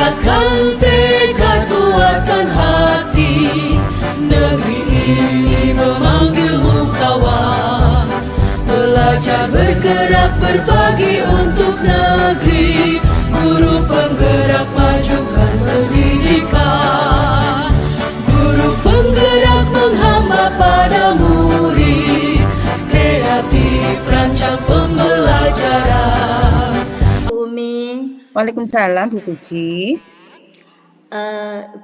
Kuatkan tekad, kuatkan hati, negeri ini memanggilmu kawan. Belajar bergerak berbagi untuk negeri, guru penggerak majukan pendidikan, guru penggerak menghamba pada murid, kreatif rancang pembelajaran. Bu Umi. Waalaikumsalam Bu Puji.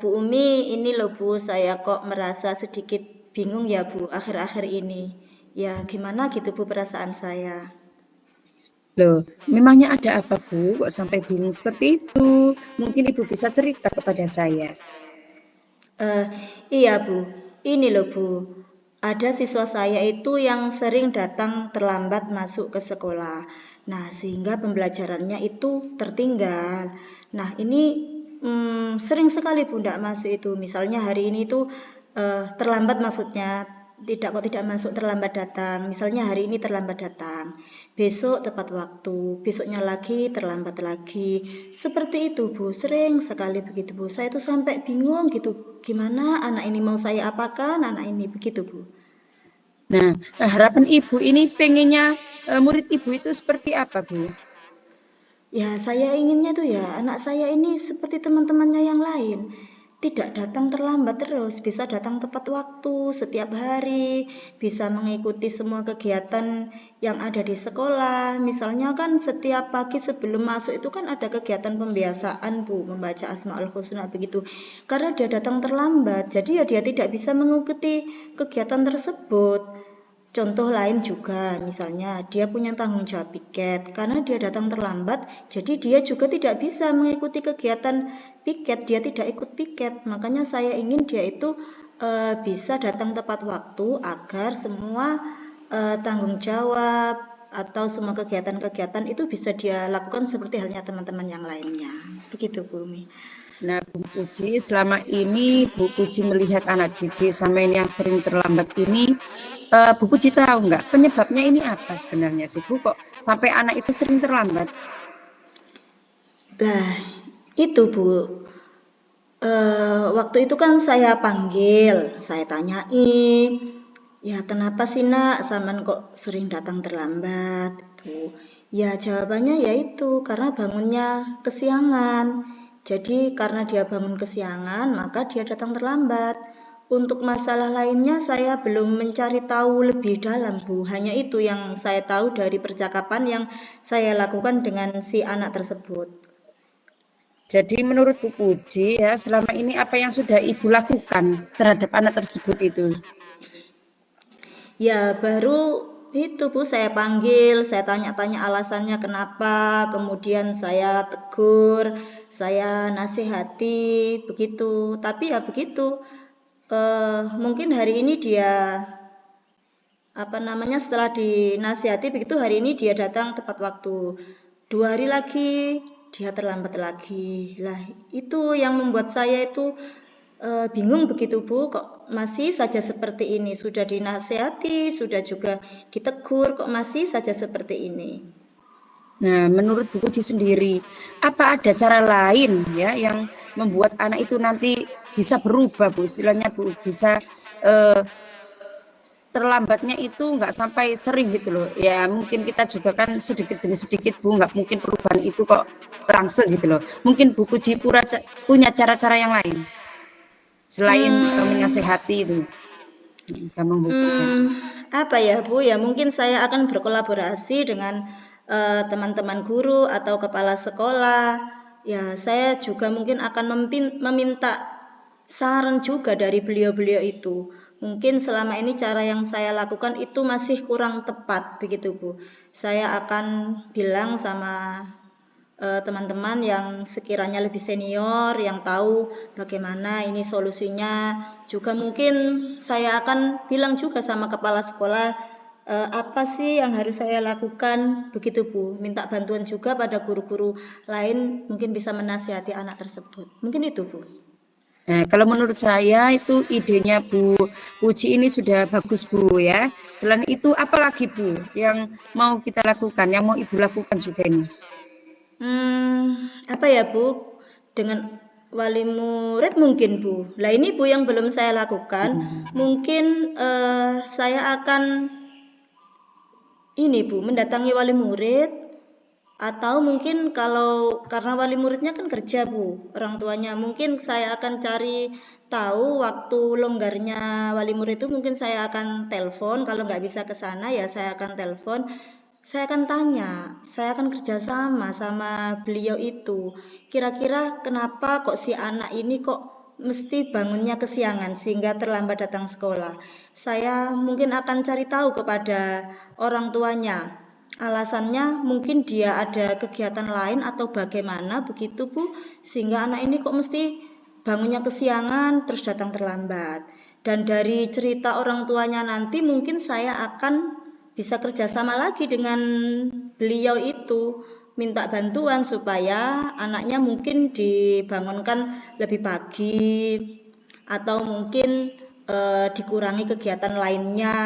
Bu Umi, ini loh Bu, saya kok merasa sedikit bingung ya Bu akhir-akhir ini. Ya gimana gitu Bu perasaan saya. Loh, memangnya ada apa Bu? Kok sampai bingung seperti itu? Mungkin Ibu bisa cerita kepada saya. Iya Bu, ini loh Bu. Ada siswa saya itu yang sering datang terlambat masuk ke sekolah. Nah, sehingga pembelajarannya itu tertinggal. Nah, ini sering sekali Bu tidak masuk itu. Misalnya hari ini itu terlambat maksudnya, tidak masuk, terlambat datang. Misalnya hari ini terlambat datang, besok tepat waktu, besoknya lagi terlambat lagi. Seperti itu Bu, sering sekali begitu Bu. Saya tuh sampai bingung gitu, gimana anak ini mau saya apakan anak ini, begitu Bu. Nah, harapan Ibu ini pengennya murid Ibu itu seperti apa Bu? Ya saya inginnya tuh ya anak saya ini seperti teman-temannya yang lain, tidak datang terlambat terus, bisa datang tepat waktu setiap hari, bisa mengikuti semua kegiatan yang ada di sekolah. Misalnya kan setiap pagi sebelum masuk itu kan ada kegiatan pembiasaan Bu, membaca Asmaul Husna begitu. Karena dia datang terlambat, jadi ya dia tidak bisa mengikuti kegiatan tersebut. Contoh lain juga, misalnya dia punya tanggung jawab piket, karena dia datang terlambat, jadi dia juga tidak bisa mengikuti kegiatan piket, dia tidak ikut piket. Makanya saya ingin dia itu bisa datang tepat waktu agar semua tanggung jawab atau semua kegiatan-kegiatan itu bisa dia lakukan seperti halnya teman-teman yang lainnya. Begitu Bu Umi. Nah Bu Puji, selama ini Bu Puji melihat anak didik sama ini yang sering terlambat ini, Bu Puji tahu nggak penyebabnya ini apa sebenarnya sih Bu, kok sampai anak itu sering terlambat? Nah itu Bu, waktu itu kan saya panggil, saya tanyain, ya kenapa sih nak Saman kok sering datang terlambat itu. Ya jawabannya yaitu karena bangunnya kesiangan. Jadi karena dia bangun kesiangan maka dia datang terlambat. Untuk masalah lainnya saya belum mencari tahu lebih dalam Bu. Hanya itu yang saya tahu dari percakapan yang saya lakukan dengan si anak tersebut. Jadi menurut Bu Puji ya, selama ini apa yang sudah Ibu lakukan terhadap anak tersebut itu? Ya baru itu Bu, saya panggil, saya tanya-tanya alasannya kenapa, kemudian saya tegur, saya nasihati, begitu. Tapi ya begitu, mungkin hari ini dia setelah dinasihati begitu, hari ini dia datang tepat waktu. 2 hari lagi dia terlambat lagi. Lah itu yang membuat saya itu bingung begitu Bu, kok masih saja seperti ini, sudah dinasihati, sudah juga ditegur, kok masih saja seperti ini. Nah, menurut Bu Puji sendiri, apa ada cara lain ya yang membuat anak itu nanti bisa berubah Bu, istilahnya Bu, bisa terlambatnya itu nggak sampai sering gitu loh. Ya mungkin kita juga kan sedikit demi sedikit Bu, nggak mungkin perubahan itu kok langsung gitu loh. Mungkin Bu Puji punya cara-cara yang lain selain menasehati itu. Apa ya Bu, ya mungkin saya akan berkolaborasi dengan teman-teman guru atau kepala sekolah. Ya saya juga mungkin akan meminta saran juga dari beliau-beliau itu. Mungkin selama ini cara yang saya lakukan itu masih kurang tepat begitu Bu. Saya akan bilang sama teman-teman yang sekiranya lebih senior, yang tahu bagaimana ini solusinya. Juga mungkin saya akan bilang juga sama kepala sekolah apa sih yang harus saya lakukan, begitu Bu. Minta bantuan juga pada guru-guru lain, mungkin bisa menasihati anak tersebut. Mungkin itu Bu. Nah, kalau menurut saya itu idenya Bu Puji ini sudah bagus Bu ya. Selain itu apa lagi Bu yang mau kita lakukan, yang mau Ibu lakukan juga ini? Apa ya Bu? dengan wali murid mungkin Bu. Lah ini Bu yang belum saya lakukan. Mungkin saya akan ini Bu, mendatangi wali murid, atau mungkin kalau karena wali muridnya kan kerja Bu, orang tuanya, mungkin saya akan cari tahu waktu longgarnya wali murid itu, mungkin saya akan telepon, kalau nggak bisa ke sana ya saya akan telepon. Saya akan tanya, saya akan kerjasama sama beliau itu. Kira-kira kenapa kok si anak ini kok mesti bangunnya kesiangan sehingga terlambat datang sekolah. Saya mungkin akan cari tahu kepada orang tuanya. Alasannya mungkin dia ada kegiatan lain atau bagaimana begitu Bu, sehingga anak ini kok mesti bangunnya kesiangan terus datang terlambat. Dan dari cerita orang tuanya nanti mungkin saya akan bisa kerjasama lagi dengan beliau itu, minta bantuan supaya anaknya mungkin dibangunkan lebih pagi, atau mungkin dikurangi kegiatan lainnya,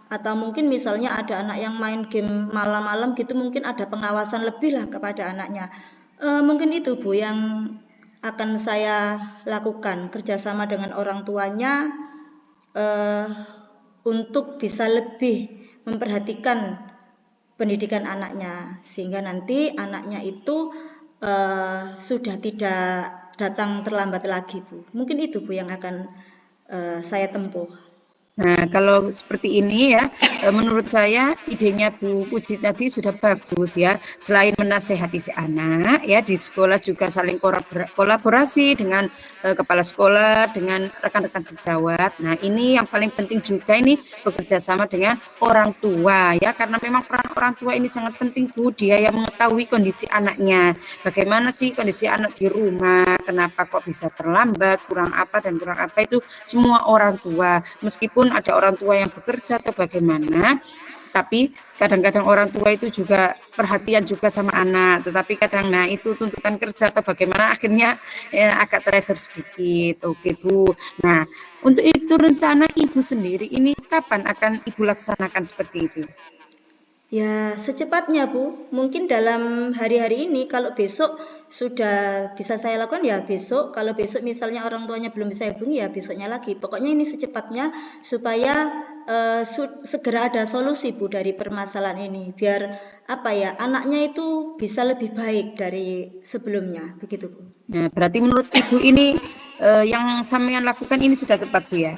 atau mungkin misalnya ada anak yang main game malam-malam gitu, mungkin ada pengawasan lebih lah kepada anaknya. Mungkin itu Bu yang akan saya lakukan, kerjasama dengan orang tuanya untuk bisa lebih memperhatikan pendidikan anaknya, sehingga nanti anaknya itu sudah tidak datang terlambat lagi Bu. Mungkin itu Bu yang akan saya tempuh. Nah, kalau seperti ini ya, menurut saya idenya Bu Puji tadi sudah bagus ya. Selain menasehati si anak ya, di sekolah juga saling kolaborasi dengan kepala sekolah, dengan rekan-rekan sejawat. Nah, ini yang paling penting juga ini bekerja sama dengan orang tua ya, karena memang peran orang tua ini sangat penting Bu. Dia yang mengetahui kondisi anaknya. Bagaimana sih kondisi anak di rumah, kenapa kok bisa terlambat, kurang apa dan kurang apa, itu semua orang tua. Meskipun ada orang tua yang bekerja atau bagaimana, tapi kadang-kadang orang tua itu juga perhatian juga sama anak, tetapi kadang nah itu tuntutan kerja atau bagaimana akhirnya agak teledor sedikit. Oke Bu, nah untuk itu rencana Ibu sendiri ini kapan akan Ibu laksanakan seperti itu? Ya, secepatnya Bu. Mungkin dalam hari-hari ini, kalau besok sudah bisa saya lakukan ya besok. Kalau besok misalnya orang tuanya belum bisa hubungi ya besoknya lagi. Pokoknya ini secepatnya supaya segera ada solusi Bu dari permasalahan ini. Biar apa ya, anaknya itu bisa lebih baik dari sebelumnya. Begitu Bu. Nah, berarti menurut Ibu ini yang sampean lakukan ini sudah tepat Bu ya?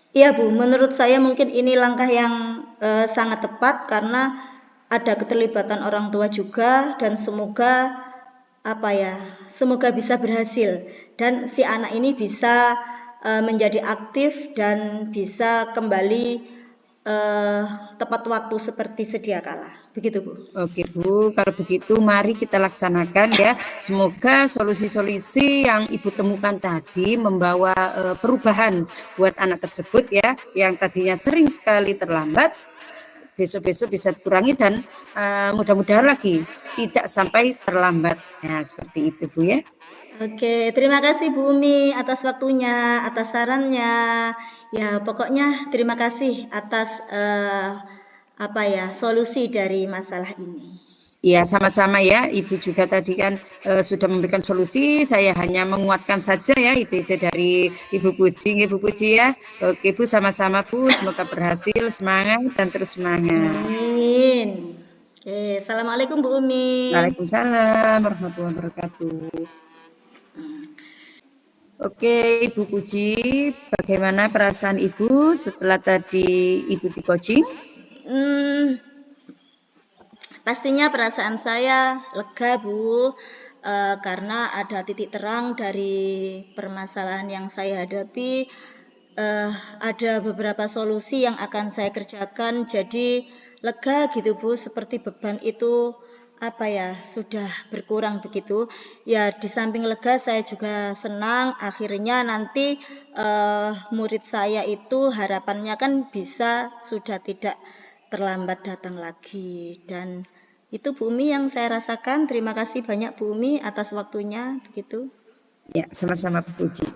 Iya Bu, menurut saya mungkin ini langkah yang sangat tepat karena ada keterlibatan orang tua juga, dan semoga apa ya, semoga bisa berhasil dan si anak ini bisa menjadi aktif dan bisa kembali tepat waktu seperti sedia kala. Begitu Bu. Oke Bu, kalau begitu mari kita laksanakan ya. Semoga solusi-solusi yang Ibu temukan tadi membawa perubahan buat anak tersebut ya, yang tadinya sering sekali terlambat, besok-besok bisa dikurangi dan mudah-mudahan lagi tidak sampai terlambat. Nah, seperti itu Bu ya. Oke, terima kasih Bu Umi atas waktunya, atas sarannya. Ya, pokoknya terima kasih atas apa ya, solusi dari masalah ini. Ya, sama-sama ya. Ibu juga tadi kan sudah memberikan solusi. Saya hanya menguatkan saja ya ide-ide dari Ibu Puji, Ibu Puji ya. Oke Bu, sama-sama Bu. Semoga berhasil, semangat dan terus semangat. Amin. Oke, assalamualaikum Bu Umi. Waalaikumsalam warahmatullahi wabarakatuh. Oke, Ibu Puji, bagaimana perasaan Ibu setelah tadi Ibu di coaching? Pastinya perasaan saya lega Bu, karena ada titik terang dari permasalahan yang saya hadapi. Ada beberapa solusi yang akan saya kerjakan, jadi lega gitu Bu, seperti beban itu apa ya, sudah berkurang begitu. Ya, di samping lega saya juga senang akhirnya nanti murid saya itu harapannya kan bisa sudah tidak terlambat datang lagi, dan itu Bu Umi yang saya rasakan. Terima kasih banyak Bu Umi atas waktunya begitu. Ya, sama-sama Bu Puji.